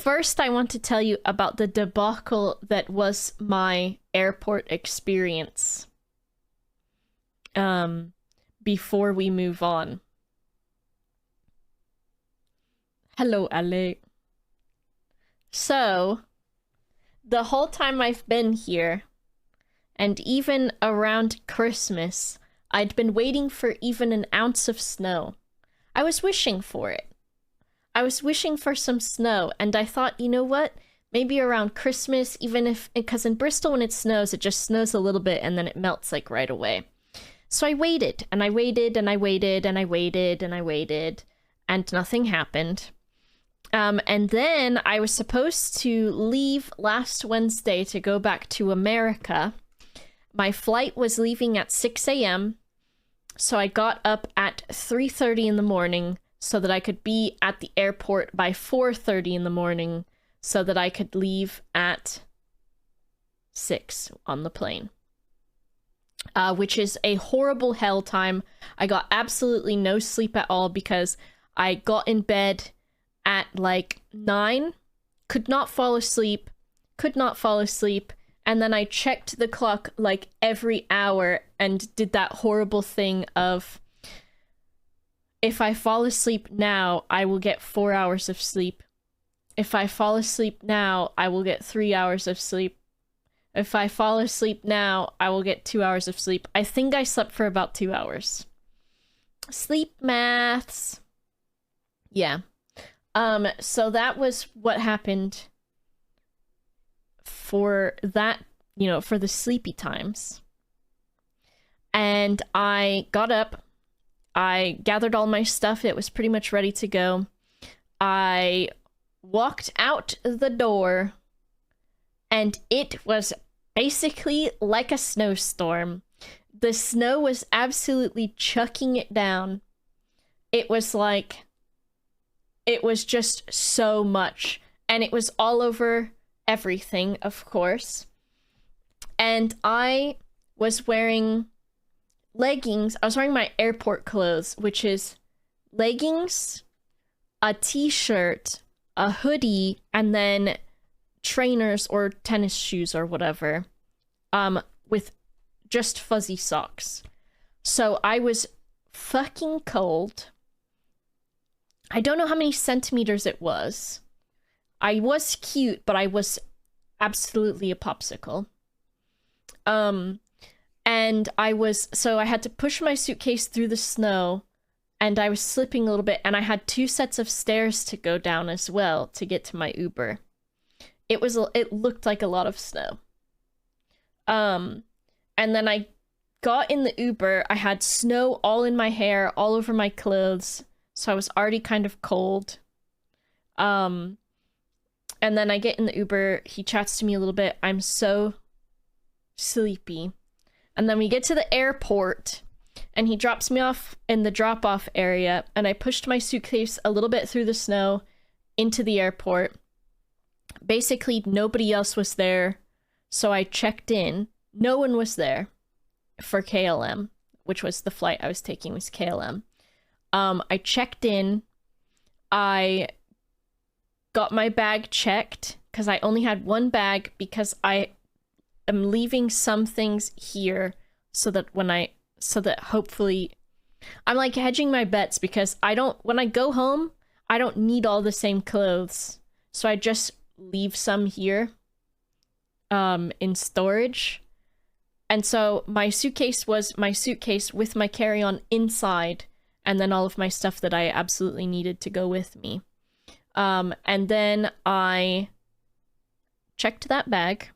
first I want to tell you about the debacle that was my airport experience. Before we move on. Hello, Ale. So, the whole time I've been here, and even around Christmas, I'd been waiting for even an ounce of snow. I was wishing for it. I was wishing for some snow, and I thought, you know what? Maybe around Christmas, even if, because in Bristol when it snows, it just snows a little bit and then it melts like right away. So I waited, and I waited, and I waited, and I waited, and I waited, and nothing happened. And then I was supposed to leave last Wednesday to go back to America. My flight was leaving at 6 a.m., so I got up at 3:30 in the morning so that I could be at the airport by 4:30 in the morning so that I could leave at 6 on the plane. Which is a horrible hell time. I got absolutely no sleep at all because I got in bed at like 9, could not fall asleep, and then I checked the clock like every hour and did that horrible thing of, if I fall asleep now, I will get 4 hours of sleep. If I fall asleep now, I will get 3 hours of sleep. If I fall asleep now, I will get 2 hours of sleep. I think I slept for about 2 hours. Sleep maths. Yeah. So that was what happened for that, you know, for the sleepy times. And I got up. I gathered all my stuff. It was pretty much ready to go. I walked out the door, and it was basically like a snowstorm. The snow was absolutely chucking it down. It was like, it was just so much. And it was all over everything, of course. And I was wearing leggings. I was wearing my airport clothes, which is leggings, a t-shirt, a hoodie, and then trainers or tennis shoes or whatever, with just fuzzy socks. So I was fucking cold. I don't know how many centimeters it was. I was cute, but I was absolutely a popsicle. And so I had to push my suitcase through the snow, and I was slipping a little bit, and I had 2 sets of stairs to go down as well to get to my Uber. It looked like a lot of snow. And then I got in the Uber. I had snow all in my hair, all over my clothes, so I was already kind of cold. And then I get in the Uber. He chats to me a little bit. I'm so sleepy. And then we get to the airport, and he drops me off in the drop-off area, and I pushed my suitcase a little bit through the snow into the airport. Basically, nobody else was there, so I checked in. No one was there for KLM, which was the flight I was taking, was KLM. I checked in. I got my bag checked, because I only had one bag, because I am leaving some things here so that hopefully I'm like hedging my bets, because when I go home, I don't need all the same clothes. So I just leave some here in storage. And so my suitcase was my suitcase with my carry-on inside, and then all of my stuff that I absolutely needed to go with me. And then I checked that bag.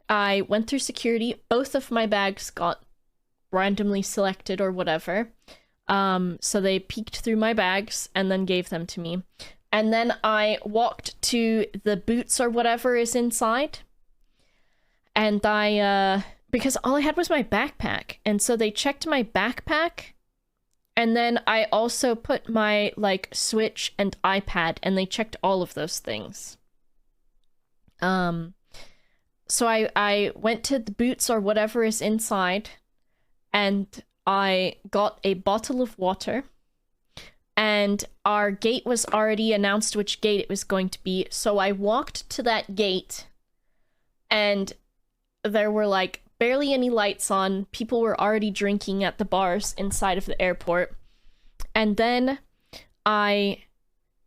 I went through security. Both of my bags got randomly selected or whatever. So they peeked through my bags and then gave them to me. And then I walked to the boots or whatever is inside. And because all I had was my backpack. And so they checked my backpack. And then I also put my, Switch and iPad, and they checked all of those things. So I went to the boots or whatever is inside, and I got a bottle of water. and our gate was already announced which gate it was going to be. So I walked to that gate, and there were like barely any lights on. People were already drinking at the bars inside of the airport. And then I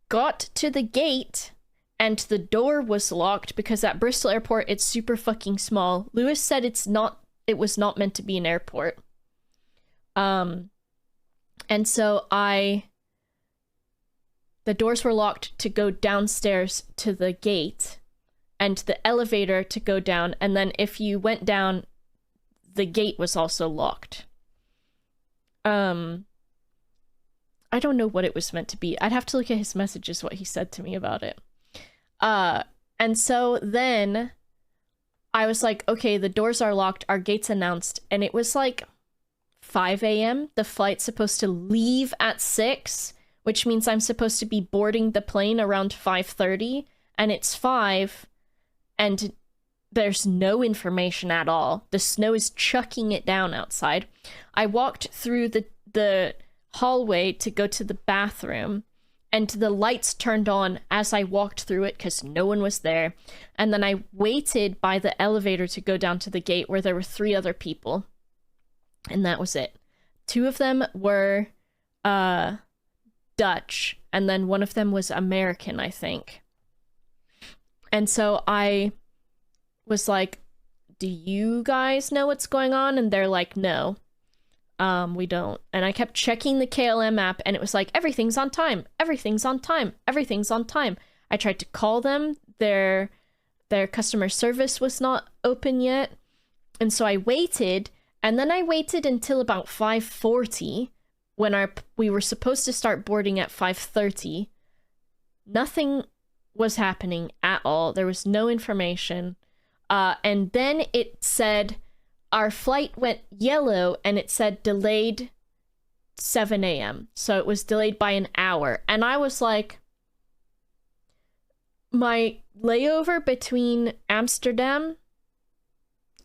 got to the gate, and the door was locked because at Bristol Airport it's super fucking small. Lewis said it was not meant to be an airport. And so the doors were locked to go downstairs to the gate, and the elevator to go down, and then if you went down, the gate was also locked. I don't know what it was meant to be. I'd have to look at his messages, what he said to me about it. And so then I was like, okay, the doors are locked, our gate's announced, and it was like 5 a.m. The flight's supposed to leave at 6, which means I'm supposed to be boarding the plane around 5:30, and it's 5, and there's no information at all. The snow is chucking it down outside. I walked through the hallway to go to the bathroom, and the lights turned on as I walked through it because no one was there. And then I waited by the elevator to go down to the gate where there were 3 other people. And that was it. 2 of them were Dutch, and then one of them was American, I think. And so I was like, do you guys know what's going on? And they're like, no, we don't. And I kept checking the KLM app, and it was like, everything's on time, everything's on time, everything's on time. I tried to call them. Their customer service was not open yet. And so I waited, and then I waited until about 5:40 when we were supposed to start boarding at 5:30. Nothing was happening at all. There was no information. And then it said our flight went yellow, and it said delayed 7 a.m. So it was delayed by an hour. And I was like, my layover between Amsterdam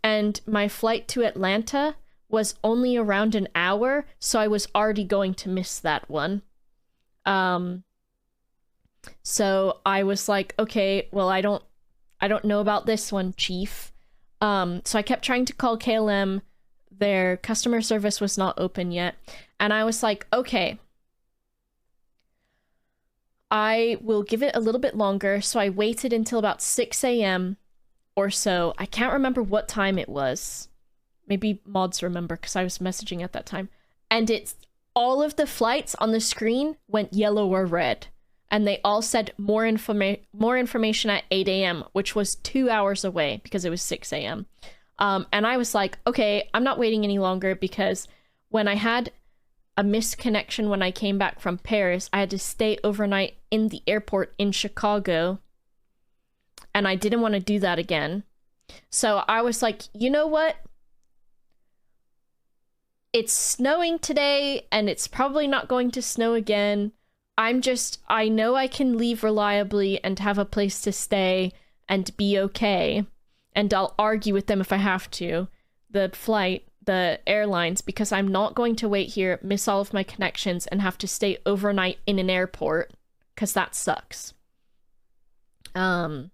and my flight to Atlanta was only around an hour, so I was already going to miss that one. So I was like, okay, well, I don't know about this one, Chief. So I kept trying to call KLM. Their customer service was not open yet. And I was like, okay, I will give it a little bit longer. So I waited until about 6 a.m. or so. I can't remember what time it was. Maybe mods remember because I was messaging at that time. And it's all of the flights on the screen went yellow or red. And they all said more information at 8 a.m., which was 2 hours away because it was 6 a.m. And I was like, okay, I'm not waiting any longer, because when I had a misconnection when I came back from Paris, I had to stay overnight in the airport in Chicago. And I didn't want to do that again. So I was like, you know what? It's snowing today, and it's probably not going to snow again. I know I can leave reliably and have a place to stay and be okay. And I'll argue with them if I have to, the airlines, because I'm not going to wait here, miss all of my connections, and have to stay overnight in an airport, because that sucks. And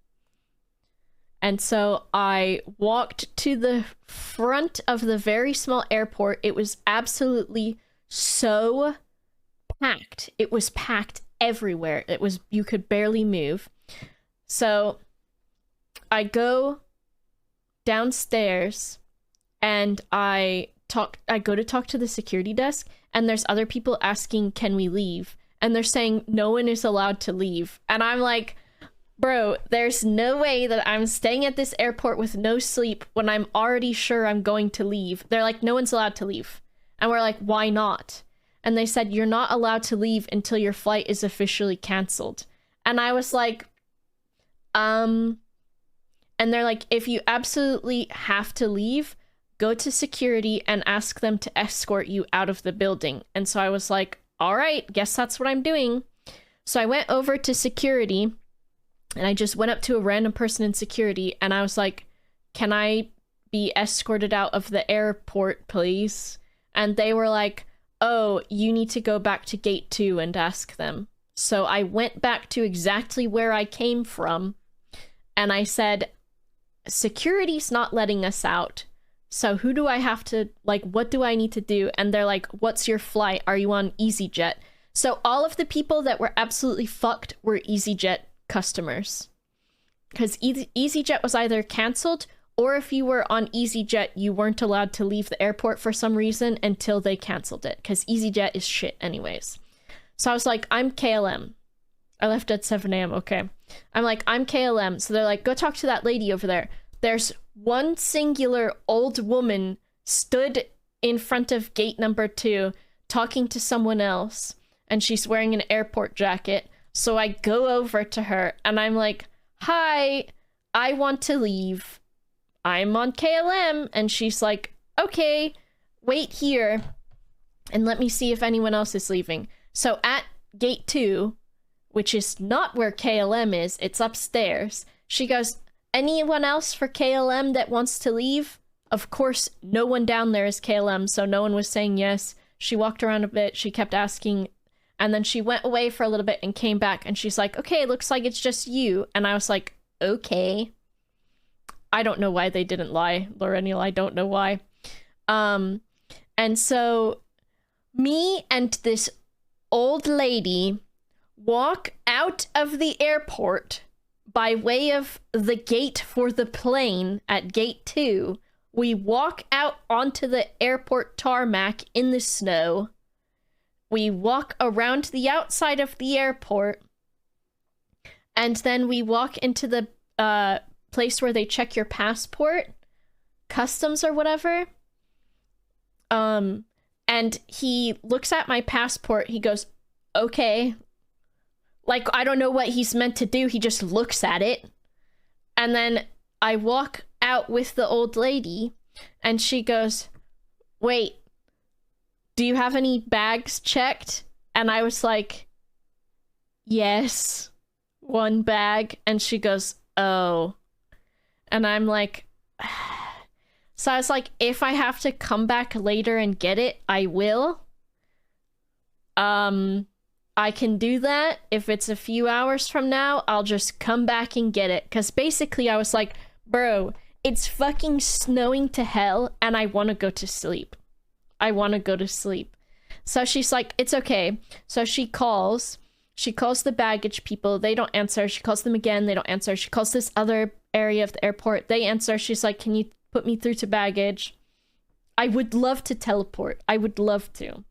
so I walked to the front of the very small airport. It was absolutely so packed. It was packed everywhere. You could barely move. So I go downstairs, and I go to talk to the security desk, and there's other people asking, can we leave? And they're saying no one is allowed to leave. And I'm like, bro, there's no way that I'm staying at this airport with no sleep when I'm already sure I'm going to leave. They're like, no one's allowed to leave. And we're like, why not? And they said, you're not allowed to leave until your flight is officially canceled. And I was like, and they're like, if you absolutely have to leave, go to security and ask them to escort you out of the building. And so I was like, all right, guess that's what I'm doing. So I went over to security, and I just went up to a random person in security, and I was like, can I be escorted out of the airport, please? And they were like, oh, you need to go back to gate 2 and ask them. So I went back to exactly where I came from, and I said, security's not letting us out. So who do I have to, like, what do I need to do? And they're like, what's your flight? Are you on EasyJet? So all of the people that were absolutely fucked were EasyJet customers. Because EasyJet was either canceled, or if you were on EasyJet, you weren't allowed to leave the airport for some reason until they canceled it. Because EasyJet is shit anyways. So I was like, I'm KLM. I left at 7 a.m. Okay. I'm like, I'm KLM. So they're like, go talk to that lady over there. There's one singular old woman stood in front of gate number 2 talking to someone else, and she's wearing an airport jacket. So I go over to her and I'm like, hi, I want to leave. I'm on KLM. And she's like, okay, wait here and let me see if anyone else is leaving. So at gate 2, which is not where KLM is, it's upstairs, she goes, anyone else for KLM that wants to leave? Of course, no one down there is KLM, so no one was saying yes. She walked around a bit, she kept asking, and then she went away for a little bit and came back, and she's like, okay, looks like it's just you. And I was like, okay. I don't know why they didn't lie, Lorenial, I don't know why. And so me and this old lady walk out of the airport by way of the gate for the plane at gate 2. We walk out onto the airport tarmac in the snow. We walk around the outside of the airport. And then we walk into the place where they check your passport, customs or whatever. And he looks at my passport. He goes, okay. Like, I don't know what he's meant to do. He just looks at it. And then I walk out with the old lady, and she goes, wait, do you have any bags checked? And I was like, yes, one bag. And she goes, oh. And I'm like, so I was like, if I have to come back later and get it, I will. I can do that. If it's a few hours from now, I'll just come back and get it. Because basically I was like, bro, it's fucking snowing to hell and I want to go to sleep. I want to go to sleep. So she's like, it's okay. So she calls the baggage people. They don't answer. She calls them again. They don't answer. She calls this other area of the airport. They answer. She's like, can you put me through to baggage? I would love to teleport. I would love to.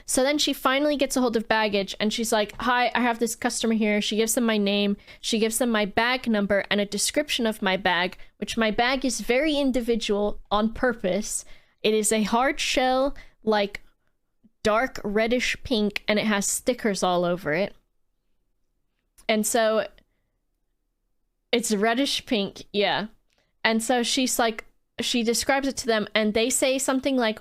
So then she finally gets a hold of baggage and she's like, hi, I have this customer here. She gives them my name. She gives them my bag number and a description of my bag, which my bag is very individual on purpose. It is a hard shell, like dark reddish pink, and it has stickers all over it. And so it's reddish pink, yeah. And so she's like, she describes it to them and they say something like,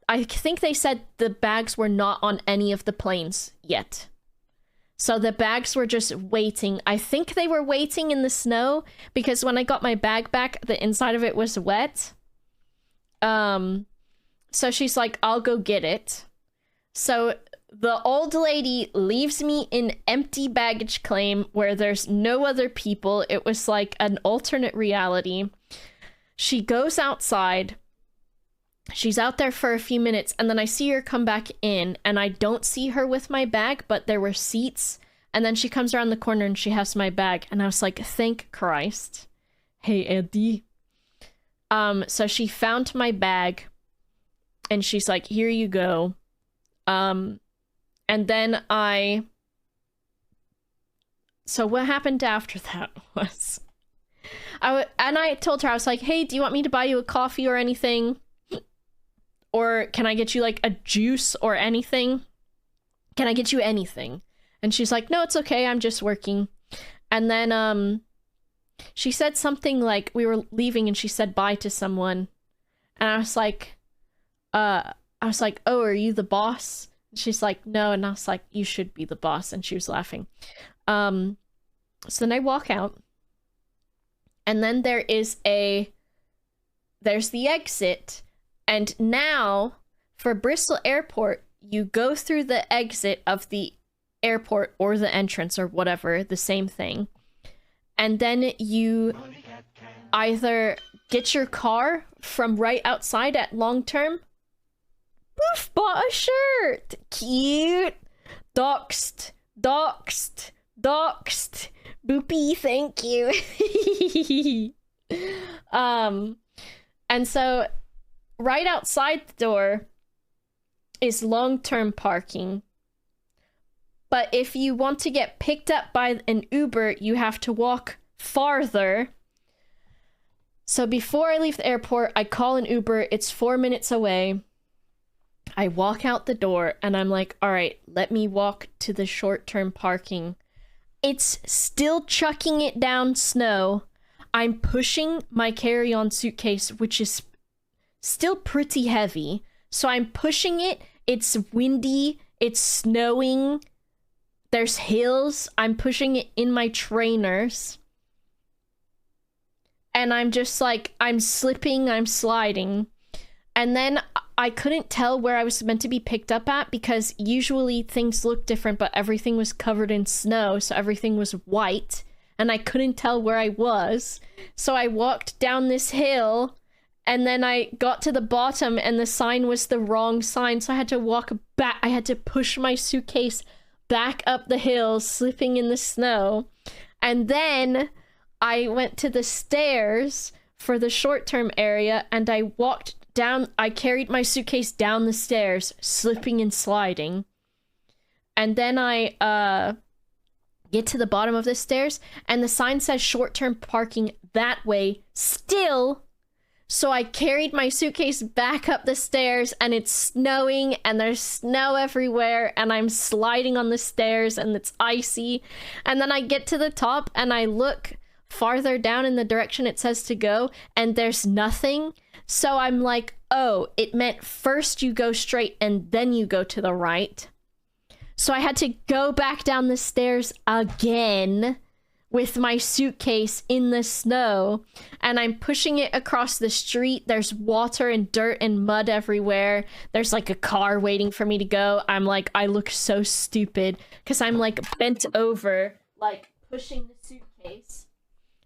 I think they said the bags were not on any of the planes yet. So the bags were just waiting. I think they were waiting in the snow because when I got my bag back, the inside of it was wet. So she's like, I'll go get it. So the old lady leaves me in empty baggage claim where there's no other people. It was like an alternate reality. She goes outside. She's out there for a few minutes, and then I see her come back in, and I don't see her with my bag, but there were seats, and then she comes around the corner, and she has my bag, and I was like, thank Christ. Hey, Eddie. So she found my bag, and she's like, here you go. And then so what happened after that was, I told her, I was like, hey, do you want me to buy you a coffee or anything? Or can I get you like a juice or anything? Can I get you anything? And she's like, no, it's okay. I'm just working. And then she said something like, we were leaving and she said bye to someone. And I was like, oh, are you the boss? And she's like, no. And I was like, you should be the boss. And she was laughing. So then I walk out. And then there's the exit. And now for Bristol Airport, you go through the exit of the airport or the entrance or whatever, the same thing. And then you either get your car from right outside at Long Term. Boof bought a shirt. Cute. Doxed. Boopy, thank you. And so right outside the door is long-term parking. But if you want to get picked up by an Uber, you have to walk farther. So before I leave the airport, I call an Uber. It's 4 minutes away. I walk out the door and I'm like, all right, let me walk to the short-term parking. It's still chucking it down snow. I'm pushing my carry-on suitcase, which is still pretty heavy. So I'm pushing it. It's windy. It's snowing. There's hills. I'm pushing it in my trainers. And I'm just like, I'm slipping, I'm sliding. And then I couldn't tell where I was meant to be picked up at because usually things look different, but everything was covered in snow, so everything was white, and I couldn't tell where I was. So I walked down this hill, and then I got to the bottom, and the sign was the wrong sign, so I had to walk back. I had to push my suitcase back up the hill, slipping in the snow. And then I went to the stairs for the short-term area, and I walked down. I carried my suitcase down the stairs, slipping and sliding. And then I get to the bottom of the stairs, and the sign says short-term parking that way still. So I carried my suitcase back up the stairs, and it's snowing, and there's snow everywhere, and I'm sliding on the stairs, and it's icy. And then I get to the top, and I look farther down in the direction it says to go, and there's nothing. So I'm like, oh, it meant first you go straight and then you go to the right. So I had to go back down the stairs again with my suitcase in the snow, and I'm pushing it across the street. There's water and dirt and mud everywhere. There's like a car waiting for me to go. I'm like, I look so stupid because I'm like bent over, like pushing the suitcase.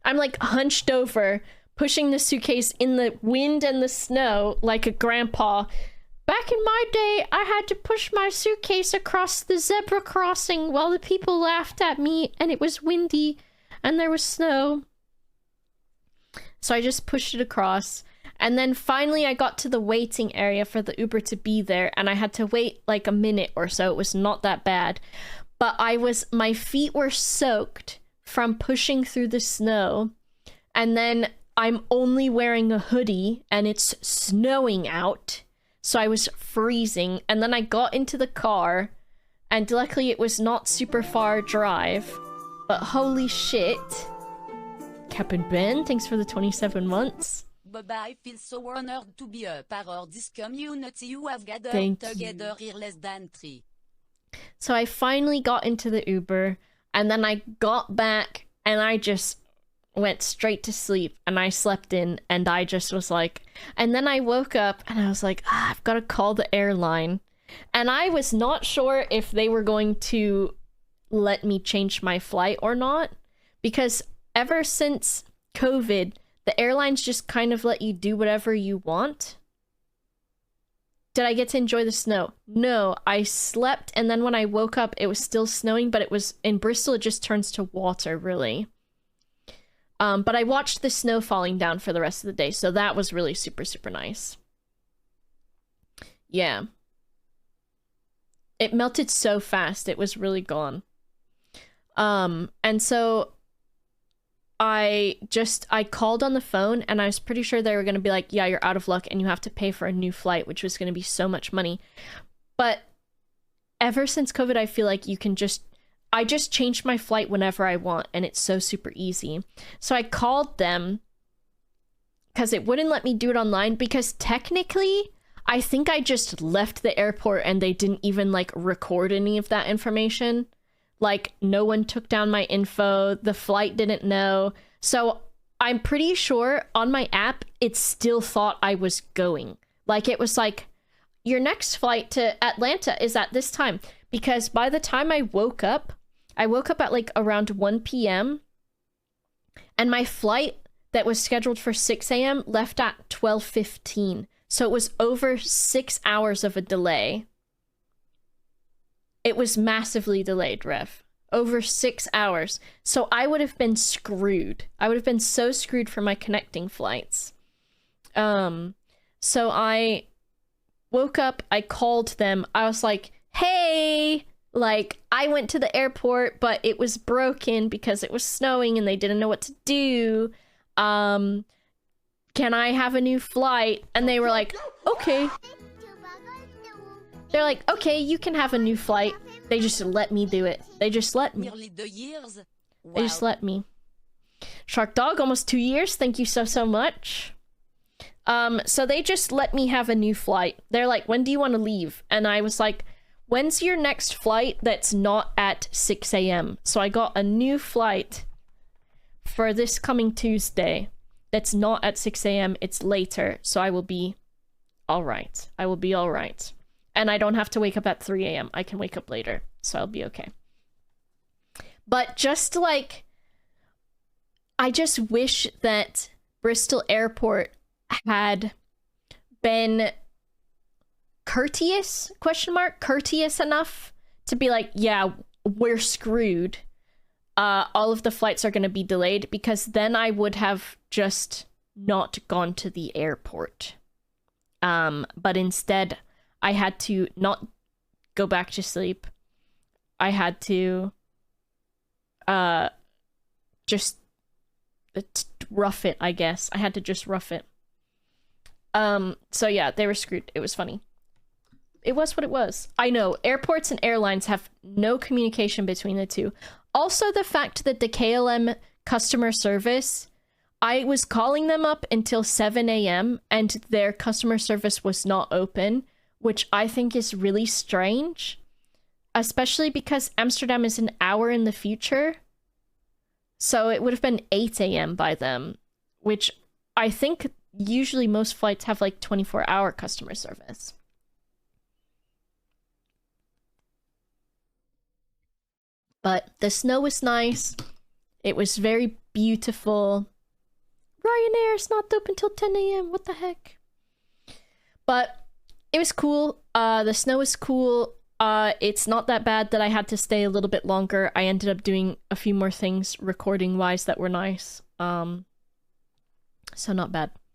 I'm like hunched over, pushing the suitcase in the wind and the snow like a grandpa. Back in my day, I had to push my suitcase across the zebra crossing while the people laughed at me, and it was windy and there was snow. So I just pushed it across, and then finally I got to the waiting area for the Uber to be there, and I had to wait like a minute or so. It was not that bad, but my feet were soaked from pushing through the snow, and then I'm only wearing a hoodie and it's snowing out, so I was freezing. And then I got into the car, and luckily it was not super far drive, but holy shit. Captain Ben, thanks for the 27 months. Boba, I feel so honored to be a part of this community you have gathered together here less than 3. So I finally got into the Uber, and then I got back, and I just went straight to sleep, and I slept in, and I just was like, and then I woke up and I was like, I've got to call the airline. And I was not sure if they were going to let me change my flight or not, because ever since COVID, the airlines just kind of let you do whatever you want. Did I get to enjoy the snow? No, I slept, and then when I woke up, it was still snowing, but it was in Bristol, it just turns to water, really. But I watched the snow falling down for the rest of the day, so that was really super, super nice. Yeah. It melted so fast, it was really gone. And so I called on the phone, and I was pretty sure they were going to be like, yeah, you're out of luck, and you have to pay for a new flight, which was going to be so much money. But ever since COVID, I feel like I just changed my flight whenever I want, and it's so super easy. So I called them because it wouldn't let me do it online, because technically I think I just left the airport and they didn't even like record any of that information. Like, no one took down my info, the flight didn't know. So I'm pretty sure on my app it still thought I was going. Like, it was like, your next flight to Atlanta is at this time. Because by the time I woke up at like around 1 p.m. and my flight that was scheduled for 6 a.m. left at 12:15. So it was over 6 hours of a delay. It was massively delayed, Rev. Over 6 hours. So I would have been screwed. I would have been so screwed for my connecting flights. So I woke up, I called them. I was like, hey, like, I went to the airport, but it was broken because it was snowing and they didn't know what to do. Can I have a new flight? And they were like, okay. They're like, okay, you can have a new flight. They just let me do it. They just let me. They just let me. Shark Dog, almost 2 years. Thank you so much. So they just let me have a new flight. They're like, when do you want to leave? And I was like, when's your next flight that's not at 6 a.m.? So I got a new flight for this coming Tuesday that's not at 6 a.m. It's later, so I will be all right. I will be all right. And I don't have to wake up at 3 a.m. I can wake up later, so I'll be okay. But just like, I just wish that Bristol Airport had been courteous, courteous enough to be like, yeah, we're screwed. All of the flights are going to be delayed, because then I would have just not gone to the airport. But instead, I had to not go back to sleep. I had to just rough it, I guess. I had to just rough it. So yeah, they were screwed. It was funny. It was what it was. I know, airports and airlines have no communication between the two. Also, the fact that the KLM customer service, I was calling them up until 7 a.m. and their customer service was not open, which I think is really strange, especially because Amsterdam is an hour in the future. So it would have been 8 a.m. by them, which I think usually most flights have like 24-hour customer service. But the snow was nice. It was very beautiful. Ryanair is not open till 10 a.m. What the heck? But it was cool. The snow was cool. It's not that bad that I had to stay a little bit longer. I ended up doing a few more things recording-wise that were nice. So not bad.